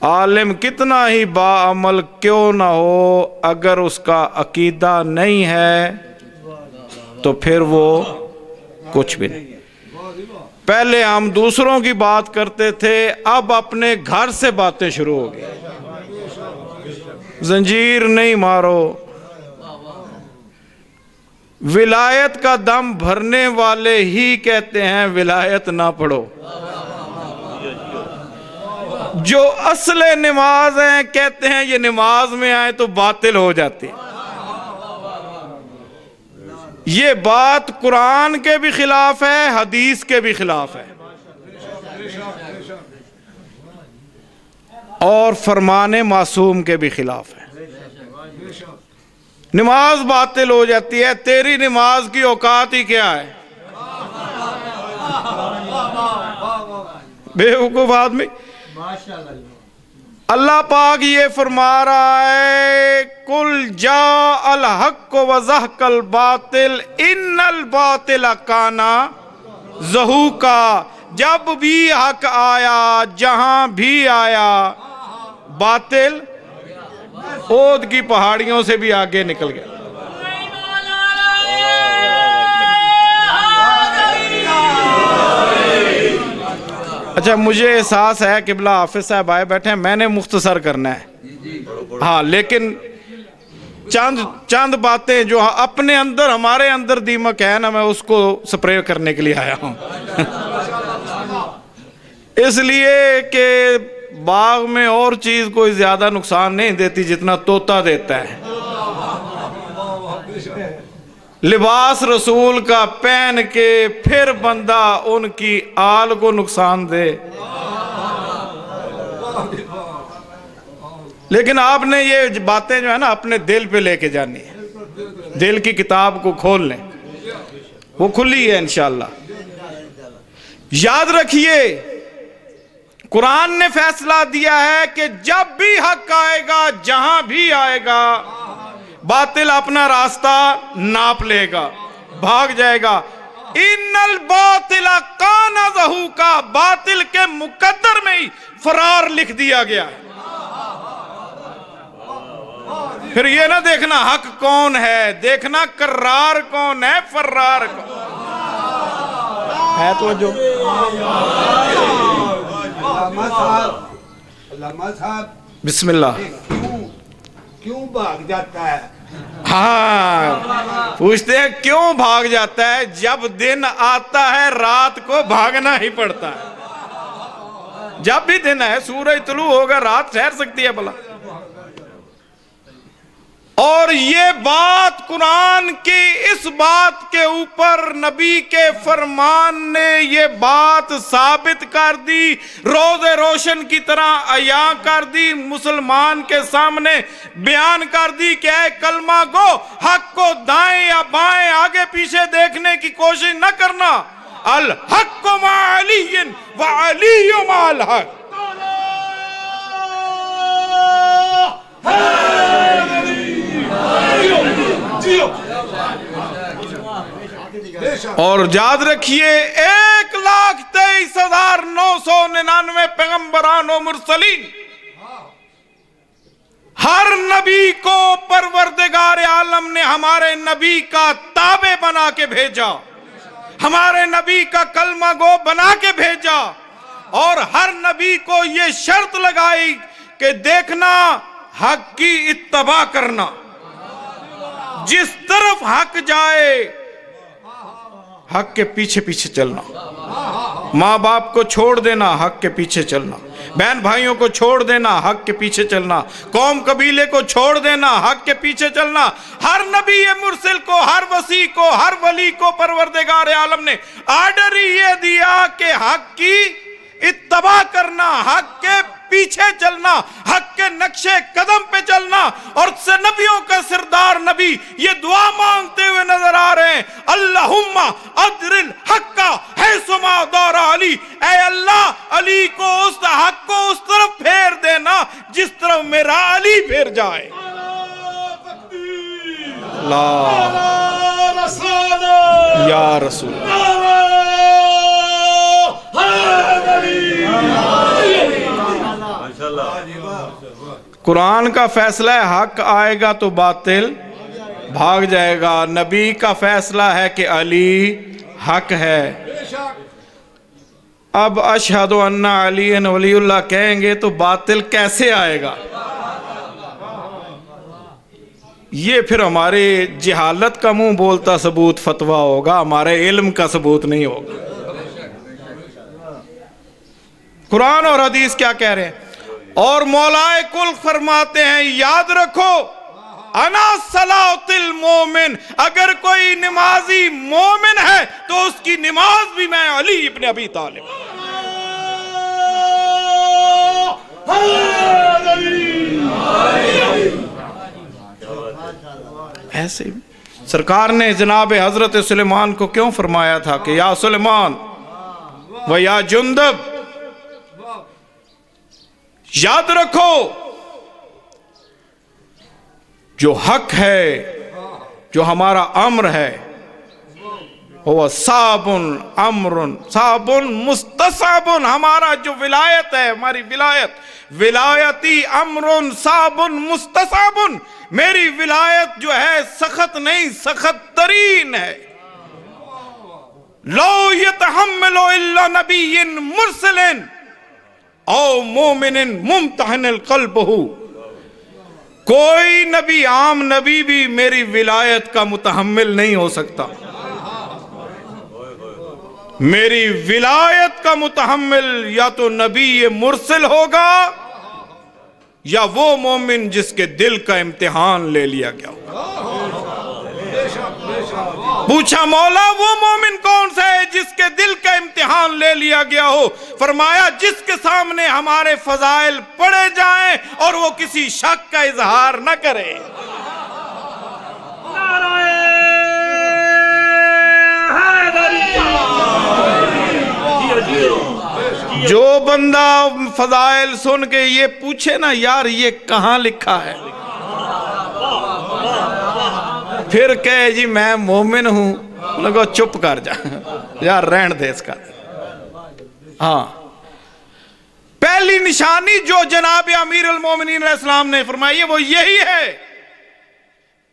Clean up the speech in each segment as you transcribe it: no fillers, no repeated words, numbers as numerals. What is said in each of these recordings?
عالم کتنا ہی باعمل کیوں نہ ہو، اگر اس کا عقیدہ نہیں ہے تو پھر وہ کچھ بھی نہیں۔ پہلے ہم دوسروں کی بات کرتے تھے، اب اپنے گھر سے باتیں شروع ہو گئی۔ زنجیر نہیں مارو۔ ولایت کا دم بھرنے والے ہی کہتے ہیں ولایت نہ پڑھو۔ جو اصل نماز ہیں کہتے ہیں یہ نماز میں آئے تو باطل ہو جاتی ہے۔ یہ بات قرآن کے بھی خلاف ہے، حدیث کے بھی خلاف ہے، اور فرمان معصوم کے بھی خلاف ہے۔ نماز باطل ہو جاتی ہے، تیری نماز کی اوقات ہی کیا ہے؟ بے وقوف آدمی۔ اللہ پاک یہ فرما رہا ہے قُلْ جَاءَ الْحَقُّ وَزَهَقَ الْبَاطِلُ إِنَّ الْبَاطِلَ كَانَ زَهُوقًا۔ جب بھی حق آیا، جہاں بھی آیا، باطل اود کی پہاڑیوں سے بھی آگے نکل گیا۔ اچھا، مجھے احساس ہے قبلہ حافظ صاحب آئے بیٹھے ہیں، میں نے مختصر کرنا ہے، ہاں، لیکن چند باتیں جو اپنے اندر، ہمارے اندر دیمک ہے نا، میں اس کو سپرے کرنے کے لیے آیا ہوں۔ اس لیے کہ باغ میں اور چیز کوئی زیادہ نقصان نہیں دیتی جتنا طوطا دیتا ہے۔ لباس رسول کا پہن کے پھر بندہ ان کی آل کو نقصان دے۔ لیکن آپ نے یہ باتیں جو ہے نا اپنے دل پہ لے کے جانی ہے، دل کی کتاب کو کھول لیں، وہ کھلی ہے انشاءاللہ۔ یاد رکھیے قرآن نے فیصلہ دیا ہے کہ جب بھی حق آئے گا، جہاں بھی آئے گا، باطل اپنا راستہ ناپ لے گا، بھاگ جائے گا۔ ان الباطل کان زہوقا، باطل کے مقدر میں ہی فرار لکھ دیا گیا ہے۔ پھر یہ نہ دیکھنا حق کون ہے، دیکھنا کرار کون ہے، فرار کون ہے۔ تو جو علامہ صاحب بسم اللہ کیوں بھاگ جاتا ہے؟ ہاں، پوچھتے ہیں کیوں بھاگ جاتا ہے؟ جب دن آتا ہے رات کو بھاگنا ہی پڑتا ہے۔ جب بھی دن ہے، سورج طلوع ہوگا، رات ٹھہر سکتی ہے بھلا۔ اور یہ بات قرآن کی اس بات کے اوپر نبی کے فرمان نے یہ بات ثابت کر دی، روز روشن کی طرح عیاں کر دی، مسلمان کے سامنے بیان کر دی کہ اے کلمہ گو، حق کو دائیں یا بائیں آگے پیچھے دیکھنے کی کوشش نہ کرنا۔ الحق مع علی وعلی مع الحق۔ اور یاد رکھیے 1,23,999 پیغمبران و مرسلین، ہر نبی کو پروردگار عالم نے ہمارے نبی کا تابع بنا کے بھیجا، ہمارے نبی کا کلمہ گو بنا کے بھیجا، اور ہر نبی کو یہ شرط لگائی کہ دیکھنا حق کی اتباع کرنا، جس طرف حق جائے حق کے پیچھے پیچھے چلنا، ماں باپ کو چھوڑ دینا، حق کے پیچھے چلنا، بہن بھائیوں کو چھوڑ دینا، حق کے پیچھے چلنا، قوم قبیلے کو چھوڑ دینا، حق کے پیچھے چلنا۔ ہر نبی مرسل کو، ہر وصی کو، ہر ولی کو پروردگار عالم نے آرڈر ہی یہ دیا کہ حق کی اتباع کرنا، حق کے پیچھے چلنا، حق کے نقشے قدم پہ چلنا۔ اور سے نبیوں کا سردار نبی یہ دعا مانگتے ہوئے نظر آ رہے ہیں، اللہم ادر الحق حیث ما دار علی، اے اللہ علی کو اس حق کو اس طرف پھیر دینا جس طرف میرا علی پھیر جائے۔ یا رسول قرآن کا فیصلہ ہے حق آئے گا تو باطل بھاگ جائے گا، نبی کا فیصلہ ہے کہ علی حق ہے۔ اب اشہد ان علی ولی اللہ کہیں گے تو باطل کیسے آئے گا؟ یہ پھر ہمارے جہالت کا منہ بولتا ثبوت فتویٰ ہوگا، ہمارے علم کا ثبوت نہیں ہوگا۔ قرآن اور حدیث کیا کہہ رہے ہیں؟ اور مولا کل فرماتے ہیں یاد رکھو انا صلاۃ المومن، اگر کوئی نمازی مومن ہے تو اس کی نماز بھی میں علی ابن ابی طالب۔ ایسے سرکار نے جناب حضرت سلیمان کو کیوں فرمایا تھا کہ یا سلیمان و یا جندب، یاد رکھو جو حق ہے، جو ہمارا امر ہے، وہ صعب امر صعب مستصعب، ہمارا جو ولایت ہے، ہماری ولایتی امر صعب مستصعب، میری ولایت جو ہے سخت نہیں سخت ترین ہے۔ لو یتحمل الا نبی مرسل او مومن ممتحن القلب، کوئی نبی عام نبی بھی میری ولایت کا متحمل نہیں ہو سکتا۔ میری ولایت کا متحمل یا تو نبی مرسل ہوگا یا وہ مومن جس کے دل کا امتحان لے لیا گیا ہوگا۔ پوچھا مولا وہ مومن کون سا ہے جس کے دل کا امتحان لے لیا گیا ہو؟ فرمایا جس کے سامنے ہمارے فضائل پڑھے جائیں اور وہ کسی شک کا اظہار نہ کرے۔ جو بندہ فضائل سن کے یہ پوچھے نا یار یہ کہاں لکھا ہے، پھر کہے جی میں مومن ہوں، انہوں نے کہا چپ کر جا یار رہن دے اس کا۔ ہاں پہلی نشانی جو جناب امیر المومنین علیہ السلام نے فرمائی ہے وہ یہی ہے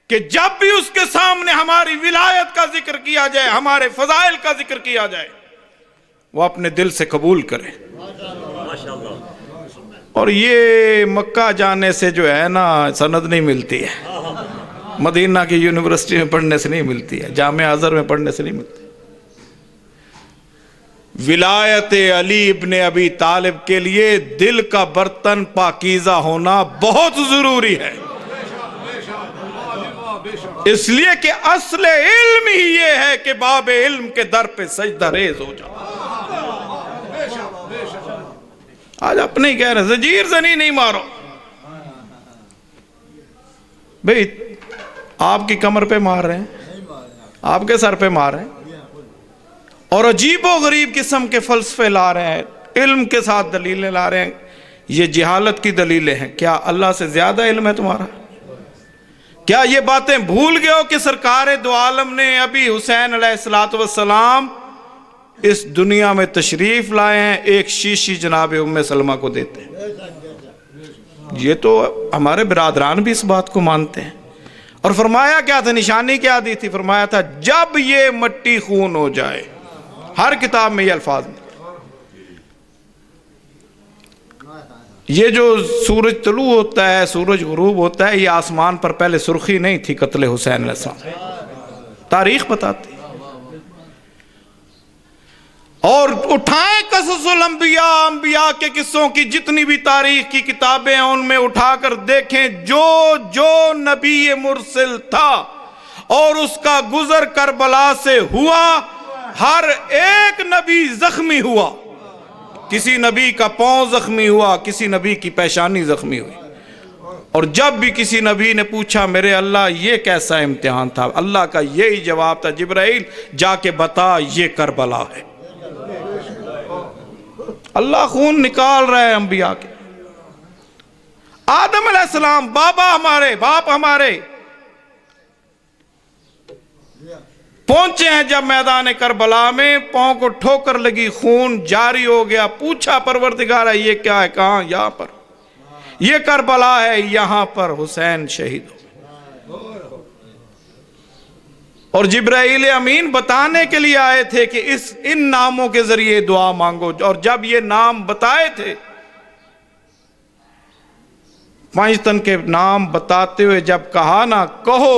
کہ جب بھی اس کے سامنے ہماری ولایت کا ذکر کیا جائے، ہمارے فضائل کا ذکر کیا جائے، وہ اپنے دل سے قبول کرے۔ اور یہ مکہ جانے سے جو ہے نا سند نہیں ملتی ہے، مدینہ کی یونیورسٹی میں پڑھنے سے نہیں ملتی ہے، جامعہ ازہر میں پڑھنے سے نہیں ملتی۔ ولایت علی ابن ابی طالب کے لیے دل کا برتن پاکیزہ ہونا بہت ضروری ہے، اس لیے کہ اصل علم ہی یہ ہے کہ باب علم کے در پہ سجدہ ریز ہو جاؤ۔ آج اپنے ہی کہہ رہے ہیں زنجیر زنی نہیں مارو، بھئی آپ کی کمر پہ مار رہے ہیں، آپ کے سر پہ مار رہے ہیں، اور عجیب و غریب قسم کے فلسفے لا رہے ہیں، علم کے ساتھ دلیلیں لا رہے ہیں۔ یہ جہالت کی دلیلیں ہیں۔ کیا اللہ سے زیادہ علم ہے تمہارا؟ کیا یہ باتیں بھول گئے ہو کہ سرکار دو عالم نے ابھی حسین علیہ السلام اس دنیا میں تشریف لائے ہیں، ایک شیشی جناب ام سلمہ کو دیتے ہیں۔ یہ تو ہمارے برادران بھی اس بات کو مانتے ہیں۔ اور فرمایا کیا تھا، نشانی کیا دی تھی؟ فرمایا تھا جب یہ مٹی خون ہو جائے، ہر کتاب میں یہ الفاظ میں، یہ جو سورج طلوع ہوتا ہے سورج غروب ہوتا ہے، یہ آسمان پر پہلے سرخی نہیں تھی قتل حسین علیہ السلام، تاریخ بتاتی۔ اور اٹھائیں قصص الانبیاء، انبیاء کے قصوں کی جتنی بھی تاریخ کی کتابیں ہیں ان میں اٹھا کر دیکھیں، جو نبی مرسل تھا اور اس کا گزر کربلا سے ہوا، ہر ایک نبی زخمی ہوا۔ کسی نبی کا پاؤں زخمی ہوا، کسی نبی کی پیشانی زخمی ہوئی، اور جب بھی کسی نبی نے پوچھا میرے اللہ یہ کیسا امتحان تھا، اللہ کا یہی جواب تھا، جبرائیل جا کے بتا یہ کربلا ہے۔ اللہ خون نکال رہے ہیں انبیاء کے۔ آدم علیہ السلام باپ ہمارے پہنچے ہیں جب میدان کربلا میں، پاؤں کو ٹھوکر لگی، خون جاری ہو گیا، پوچھا پروردگارہ یہ کیا ہے؟ کہاں؟ یہاں پر یہ کربلا ہے، یہاں پر حسین شہید ہو۔ اور جبرائیل امین بتانے کے لیے آئے تھے کہ ان ناموں کے ذریعے دعا مانگو، اور جب یہ نام بتائے تھے، 5 تن کے نام بتاتے ہوئے جب کہا نا، کہو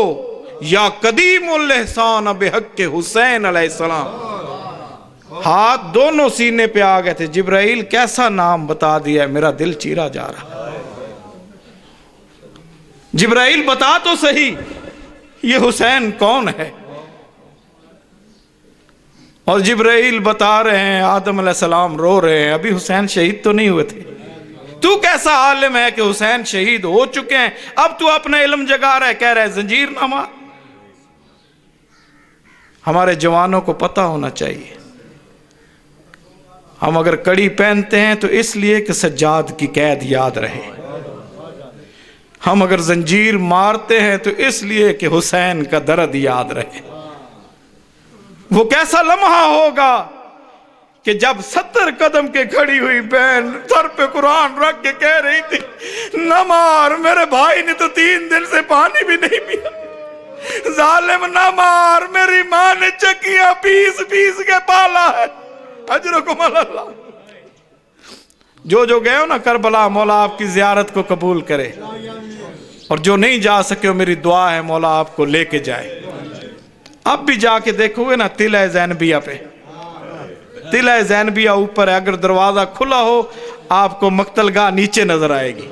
یا قدیم الاحسان بحق حسین علیہ السلام، ہاتھ دونوں سینے پہ آ گئے تھے۔ جبرائیل کیسا نام بتا دیا ہے، میرا دل چیرا جا رہا۔ جبرائیل بتا تو صحیح یہ حسین کون ہے، اور جبرائیل بتا رہے ہیں، آدم علیہ السلام رو رہے ہیں، ابھی حسین شہید تو نہیں ہوئے تھے۔ تو کیسا عالم ہے کہ حسین شہید ہو چکے ہیں، اب تو اپنا علم جگا رہا ہے، کہہ رہا ہے زنجیر نہ مار۔ ہمارے جوانوں کو پتہ ہونا چاہیے، ہم اگر کڑی پہنتے ہیں تو اس لیے کہ سجاد کی قید یاد رہے، ہم اگر زنجیر مارتے ہیں تو اس لیے کہ حسین کا درد یاد رہے۔ وہ کیسا لمحہ ہوگا کہ جب 70 قدم کے کھڑی ہوئی بہن سر پہ قرآن رکھ کے کہہ رہی تھی، نہ مار، میرے بھائی نے تو 3 دن سے پانی بھی نہیں پیا، ظالم نہ مار، میری ماں نے چکیاں پیس پیس کے پالا ہے، اجرکم اللہ۔ جو گئے ہو نا کربلا، مولا آپ کی زیارت کو قبول کرے، اور جو نہیں جا سکے ہو، میری دعا ہے مولا آپ کو لے کے جائے۔ اب بھی جا کے دیکھو گے نا تلہ زینبیہ پہ، تلہ زینبیہ اوپر ہے، اگر دروازہ کھلا ہو آپ کو مقتل گاہ نیچے نظر آئے گی۔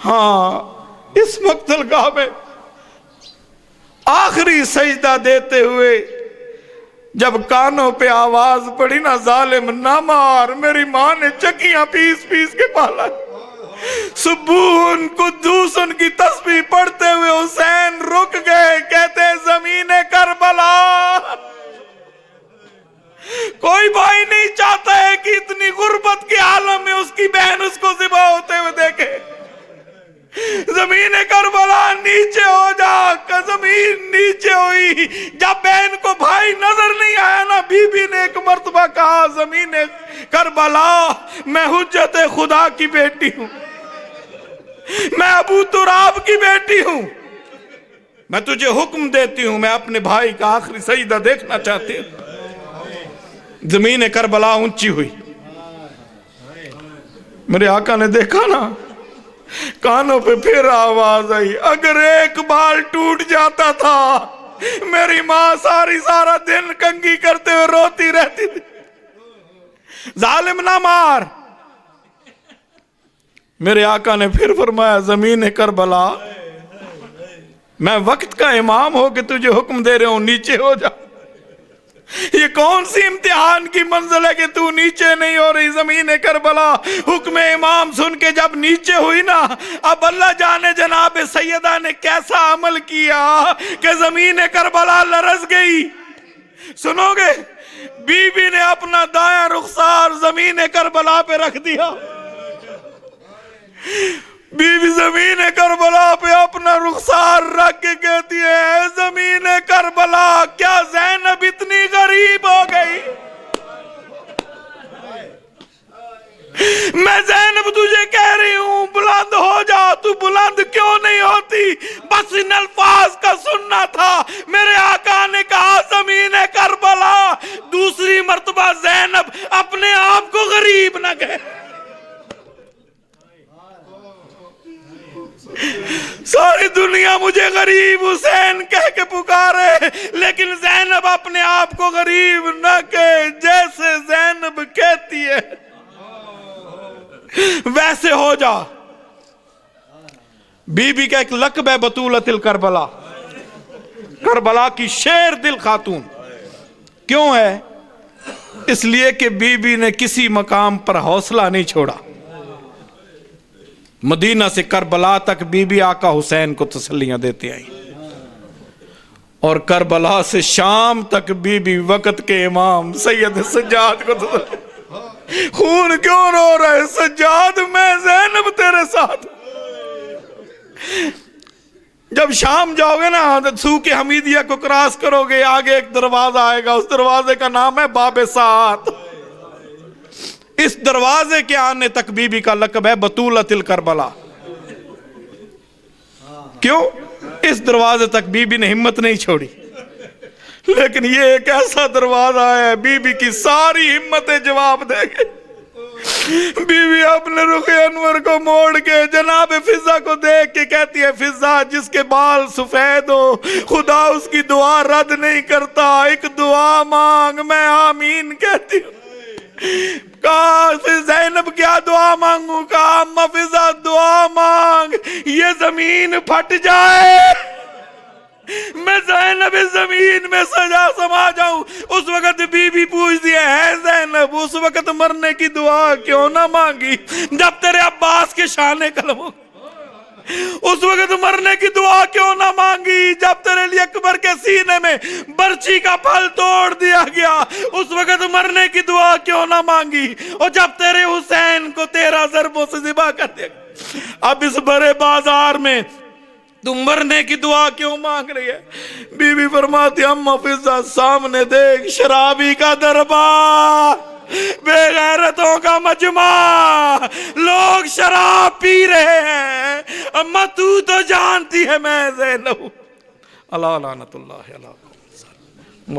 ہاں، اس مقتل گاہ میں آخری سجدہ دیتے ہوئے جب کانوں پہ آواز پڑی نا، ظالم نہ مار، میری ماں نے چکیاں پیس پیس کے پالا، سبون قدوس ان کی تسبیح پڑھتے ہوئے حسین رک گئے، کہتے زمین کربلا، کوئی بھائی نہیں چاہتا ہے کہ اتنی غربت کے عالم میں اس کی بہن اس کو ذبح ہوتے ہوئے دیکھے۔ زمین کربلا نیچے ہو جا، زمین نیچے ہوئی، جب بہن کو بھائی نظر نہیں آیا نا، بی بی نے ایک مرتبہ کہا، زمین کربلا میں حجت خدا کی بیٹی ہوں، میں ابو تراب کی بیٹی ہوں، میں تجھے حکم دیتی ہوں، میں اپنے بھائی کا آخری سجدہ دیکھنا چاہتی ہوں۔ زمین کربلا اونچی ہوئی، میرے آقا نے دیکھا نا، کانوں پہ پھر آواز آئی، اگر ایک بال ٹوٹ جاتا تھا، میری ماں سارا دن کنگھی کرتے ہوئے روتی رہتی تھی، ظالم نہ مار۔ میرے آقا نے پھر فرمایا، زمین کربلا میں وقت کا امام ہو کہ تجھے حکم دے رہے ہوں نیچے ہو جا۔ یہ کون سی امتحان کی منزل ہے کہ تو نیچے نہیں ہو رہی؟ زمین کربلا حکم امام سن کے جب نیچے ہوئی نا، اب اللہ جانے جناب سیدہ نے کیسا عمل کیا کہ زمین کربلا لرز گئی۔ سنو گے، بی بی نے اپنا دایاں رخسار زمین کربلا پہ رکھ دیا، بی بی زمین کربلا پہ اپنا رخسار رکھ کے کہتی ہے، اے زمین کربلا، کیا زینب اتنی غریب ہو گئی؟ میں زینب تجھے کہہ رہی ہوں بلند ہو جا، تو بلند کیوں نہیں ہوتی؟ بس ان الفاظ کا سننا تھا۔ میرے آقا نے کہا زمین کربلا، دوسری مرتبہ زینب اپنے آپ کو غریب نہ کہے۔ ساری دنیا مجھے غریب حسین کہہ کے پکارے، لیکن زینب اپنے آپ کو غریب نہ کہے، جیسے زینب کہتی ہے ویسے ہو جا۔ بی بی کا ایک لقب ہے بطولۃ الکربلا، کربلا کی شیر دل خاتون۔ کیوں ہے؟ اس لیے کہ بی بی نے کسی مقام پر حوصلہ نہیں چھوڑا۔ مدینہ سے کربلا تک بی بی آقا حسین کو تسلیاں دیتے آئی، اور کربلا سے شام تک بی بی وقت کے امام سید سجاد کو خون کیوں رو رہے؟ سجاد میں زینب تیرے ساتھ۔ جب شام جاؤ گے نا، سوق حمیدیہ کو کراس کرو گے، آگے ایک دروازہ آئے گا، اس دروازے کا نام ہے باب سعد۔ اس دروازے کے آنے تک بی بی کا لقب ہے بطولۃ الکربلا. کیوں؟ اس دروازے تک بی بی نے ہمت نہیں چھوڑی. لیکن یہ ایک ایسا دروازہ ہے بی بی کی ساری ہمتیں جواب دے گئی. بی بی اپنے رخ انور کو موڑ کے جناب فضہ کو دیکھ کے کہتی ہے فضہ جس کے بال سفید ہو خدا اس کی دعا رد نہیں کرتا، ایک دعا مانگ. میں آمین کہتی ہوں. کہا زینب کیا دعا مانگوں؟ کہا اما فضہ دعا مانگ یہ زمین پھٹ جائے، میں زینب زمین میں سجا سما جاؤں. اس وقت بی بی پوچھتی ہے زینب اس وقت مرنے کی دعا کیوں نہ مانگی جب تیرے عباس کے شان قلم ہو؟ اس وقت مرنے کی دعا کیوں نہ مانگی جب تیرے لیے اکبر کے سینے میں برچی کا پھل توڑ دیا گیا؟ اس وقت مرنے کی دعا کیوں نہ مانگی اور جب تیرے حسین کو 13 ضربوں سے ذبح کر دیا گیا؟ اب اس بڑے بازار میں تم مرنے کی دعا کیوں مانگ رہی ہے؟ بی بی فرماتی اما فضہ سامنے دیکھ شرابی کا دربار، بے غیرتوں کا مجمع، لوگ شراب پی رہے ہیں. اما تو جانتی ہے میں زینب. اللہ لعنت اللہ علیہ وسلم.